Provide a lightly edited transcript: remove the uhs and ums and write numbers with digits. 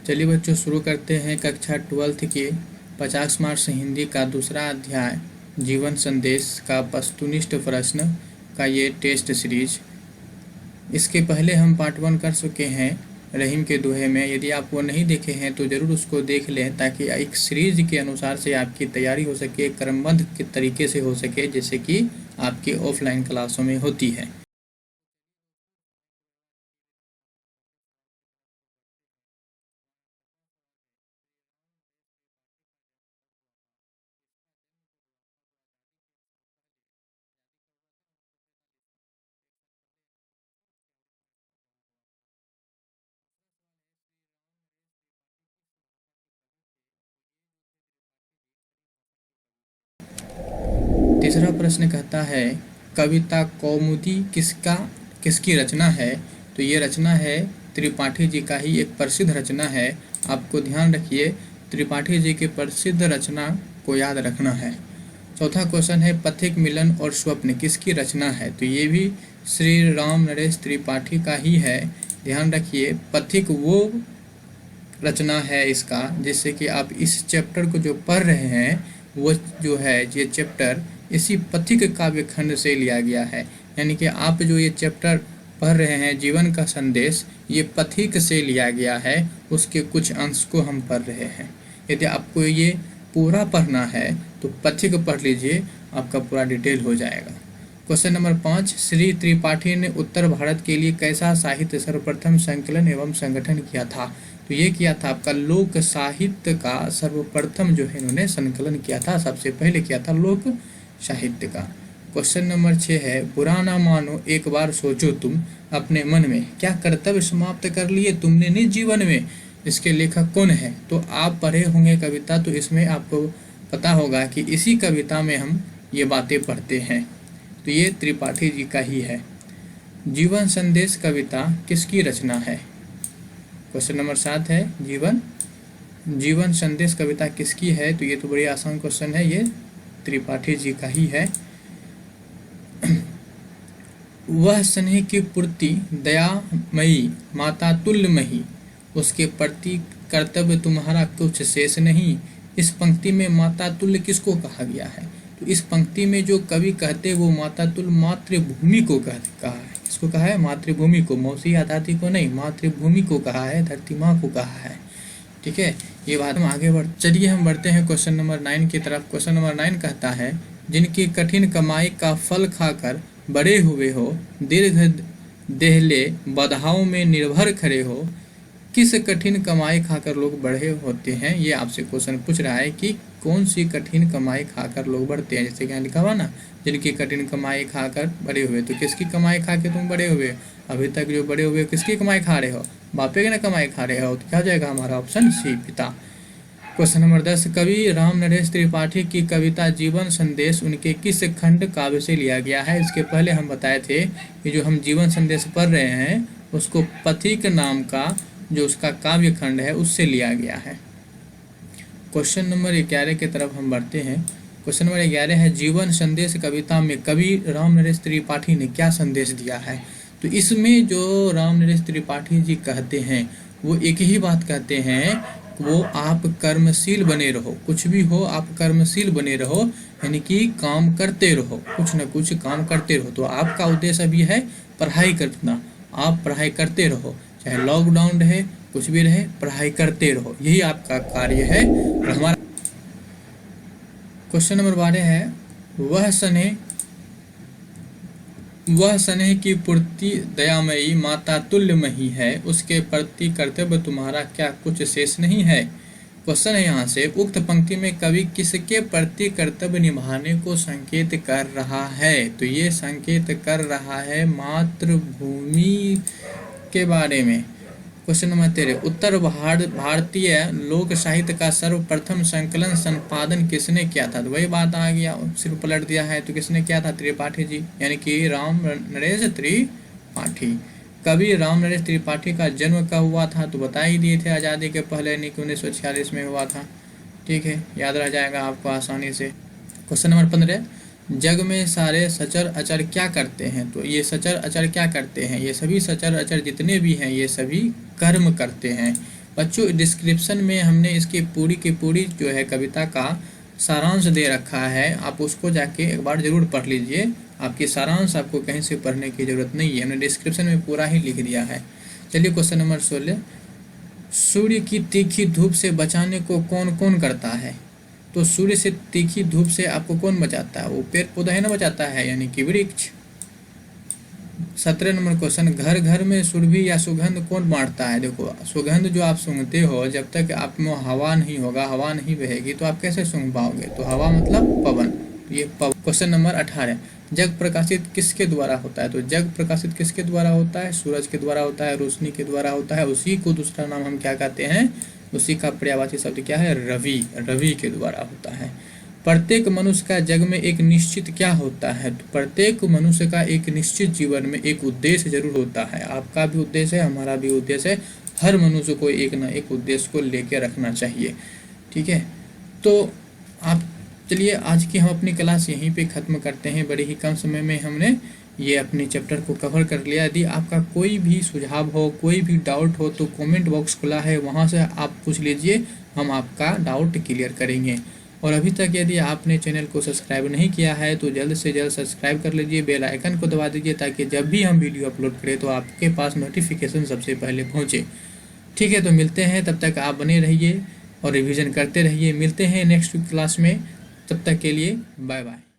चलिए बच्चों, शुरू करते हैं कक्षा 12th के 50 मार्क्स हिंदी का दूसरा अध्याय जीवन संदेश का वस्तुनिष्ठ प्रश्न का ये टेस्ट सीरीज। इसके पहले हम पार्ट 1 कर चुके हैं रहीम के दोहे में। यदि आप वो नहीं देखे हैं तो ज़रूर उसको देख लें, ताकि एक सीरीज के अनुसार से आपकी तैयारी हो सके, क्रमबद्ध के तरीके से हो सके, जैसे कि आपकी ऑफलाइन क्लासों में होती है। तीसरा प्रश्न कहता है, कविता कौमुदी किसकी रचना है? तो ये रचना है त्रिपाठी जी का ही एक प्रसिद्ध रचना है। आपको ध्यान रखिए, त्रिपाठी जी की प्रसिद्ध रचना को याद रखना है। चौथा क्वेश्चन है, पथिक मिलन और स्वप्न किसकी रचना है? तो ये भी श्री राम नरेश त्रिपाठी का ही है। ध्यान रखिए, पथिक वो रचना है इसका, जिससे कि आप इस चैप्टर को जो पढ़ रहे हैं वो जो है ये चैप्टर इसी पथिक काव्य खंड से लिया गया है। यानी कि आप जो ये चैप्टर पढ़ रहे हैं जीवन का संदेश, ये पथिक से लिया गया है, उसके कुछ अंश को हम पढ़ रहे हैं। यदि आपको ये पूरा पढ़ना है तो पथिक पढ़ लीजिए, आपका पूरा डिटेल हो जाएगा। क्वेश्चन नंबर 5, श्री त्रिपाठी ने उत्तर भारत के लिए कैसा साहित्य सर्वप्रथम संकलन एवं संगठन किया था? तो ये किया था आपका लोक साहित्य का सर्वप्रथम जो है इन्होंने संकलन किया था, सबसे पहले किया था लोक साहित्य का। क्वेश्चन नंबर 6 है, बुरा ना मानो एक बार सोचो तुम अपने मन में, क्या कर्तव्य समाप्त कर लिए तुमने निज जीवन में? इसके लेखक कौन है? तो आप पढ़े होंगे कविता, तो इसमें आपको पता होगा कि इसी कविता में हम ये बातें पढ़ते हैं। तो ये त्रिपाठी जी का ही है। जीवन संदेश कविता किसकी रचना है? क्वेश्चन नंबर 7 है, जीवन संदेश कविता किसकी है? तो ये तो बड़ी आसान क्वेश्चन है, ये त्रिपाठी जी का ही है। वह स्नेह की पूर्ति दयामयी माता तुल्यमयी, उसके प्रति कर्तव्य तुम्हारा कुछ शेष नहीं। इस पंक्ति में माता तुल्य किसको कहा गया है? तो इस पंक्ति में जो कवि कहते वो माता तुल्य मातृभूमि को कहा है। इसको कहा है मातृभूमि को, मौसी या दादी को नहीं, मातृभूमि को कहा है, धरती माँ को कहा है। ठीक है, ये बात हम आगे चलिए हम बढ़ते हैं क्वेश्चन नंबर 9 की तरफ। क्वेश्चन नंबर 9 कहता है, जिनकी कठिन कमाई का फल खाकर बड़े हुए हो, दीर्घ देहले बधाओं में निर्भर खड़े हो। किस कठिन कमाई खाकर लोग बड़े होते हैं? ये आपसे क्वेश्चन पूछ रहा है कि कौन सी कठिन कमाई खाकर लोग बढ़ते हैं। जैसे कि लिखा हुआ ना, जिनकी कठिन कमाई खाकर बड़े हुए, तो किसकी कमाई खा के तुम बड़े हुए? अभी तक जो बड़े हुए किसकी कमाई खा रहे हो? बापे की ना कमाई खा रहे हो। तो क्या हो जाएगा हमारा ऑप्शन सी, पिता। क्वेश्चन नंबर 10, कवि राम नरेश त्रिपाठी की कविता जीवन संदेश उनके किस खंड काव्य से लिया गया है? इसके पहले हम बताए थे कि जो हम जीवन संदेश पढ़ रहे हैं उसको पथिक नाम का जो उसका काव्य खंड है उससे लिया गया है। क्वेश्चन नंबर 11 की तरफ हम बढ़ते हैं। क्वेश्चन नंबर 11 है, जीवन संदेश कविता में कवि राम नरेश त्रिपाठी ने क्या संदेश दिया है? तो इसमें जो राम नरेश त्रिपाठी जी कहते हैं वो एक ही बात कहते हैं, वो आप कर्मशील बने रहो, कुछ भी हो आप कर्मशील बने रहो, यानी कि काम करते रहो, कुछ न कुछ काम करते रहो। तो आपका उद्देश्य अभी है पढ़ाई करना, आप पढ़ाई करते रहो, चाहे लॉकडाउन रहे कुछ भी रहे, पढ़ाई करते रहो, यही आपका कार्य है। और हमारा क्वेश्चन नंबर 12 है, वह स्नेह की पूर्ति दयामयी माता तुल्यमयी है, उसके प्रति कर्तव्य तुम्हारा क्या कुछ शेष नहीं है? क्वेश्चन है यहाँ से, उक्त पंक्ति में कवि किसके प्रति कर्तव्य निभाने को संकेत कर रहा है? तो ये संकेत कर रहा है मातृभूमि के बारे में। क्वेश्चन नंबर 13, उत्तर भारतीय लोक साहित्य का सर्वप्रथम संकलन संपादन किसने किया था? तो वही बात आ गया, सिर्फ पलट दिया है। तो किसने किया था? त्रिपाठी जी, यानी कि राम नरेश त्रिपाठी। कवि राम नरेश त्रिपाठी का जन्म कब हुआ था? तो बता ही दिए थे, आज़ादी के पहले, यानी कि 1946 में हुआ था। ठीक है, याद रह जाएगा आपको आसानी से। क्वेश्चन नंबर 15, जग में सारे सचर अचर क्या करते हैं? तो ये सचर अचर क्या करते हैं? ये सभी सचर अचर जितने भी हैं ये सभी कर्म करते हैं। बच्चों डिस्क्रिप्शन में हमने इसकी पूरी की पूरी जो है कविता का सारांश दे रखा है, आप उसको जाके एक बार ज़रूर पढ़ लीजिए। आपकी सारांश आपको कहीं से पढ़ने की ज़रूरत नहीं है, हमने डिस्क्रिप्शन में पूरा ही लिख दिया है। चलिए क्वेश्चन नंबर 16, सूर्य की तीखी धूप से बचाने को कौन कौन करता है? तो सूर्य से तीखी धूप से आपको कौन बचाता है? वो पेड़ पौधा है ना बचाता है, यानी कि वृक्ष। 17 नंबर क्वेश्चन, घर घर में सुरभि या सुगंध कौन बांटता है? देखो सुगंध जो आप सूंघते हो, जब तक आप में हवा नहीं होगा, हवा नहीं बहेगी तो आप कैसे सूंघ पाओगे? तो हवा मतलब पवन, तो ये पवन। क्वेश्चन नंबर 18, जग प्रकाशित किसके द्वारा होता है? तो जग प्रकाशित किसके द्वारा होता है? सूरज के द्वारा होता है, रोशनी के द्वारा होता है। उसी को दूसरा नाम हम क्या कहते हैं? उसी का पर्यायवाची शब्द क्या है? रवि, रवि के द्वारा होता है। प्रत्येक मनुष्य का जग में एक निश्चित क्या होता है? तो प्रत्येक मनुष्य का एक निश्चित जीवन में एक उद्देश्य जरूर होता है। आपका भी उद्देश्य है, हमारा भी उद्देश्य है, हर मनुष्य को एक ना एक उद्देश्य को लेकर रखना चाहिए। ठीक है, तो आप चलिए आज की हम अपनी क्लास यहीं पे ख़त्म करते हैं। बड़े ही कम समय में हमने ये अपने चैप्टर को कवर कर लिया। यदि आपका कोई भी सुझाव हो, कोई भी डाउट हो तो कमेंट बॉक्स खुला है, वहाँ से आप पूछ लीजिए, हम आपका डाउट क्लियर करेंगे। और अभी तक यदि आपने चैनल को सब्सक्राइब नहीं किया है तो जल्द से जल्द सब्सक्राइब कर लीजिए, बेल आइकन को दबा दीजिए, ताकि जब भी हम वीडियो अपलोड करें तो आपके पास नोटिफिकेशन सबसे पहले पहुँचे। ठीक है, तो मिलते हैं, तब तक आप बने रहिए और रिवीजन करते रहिए। मिलते हैं नेक्स्ट क्लास में, तब तक के लिए बाय बाय।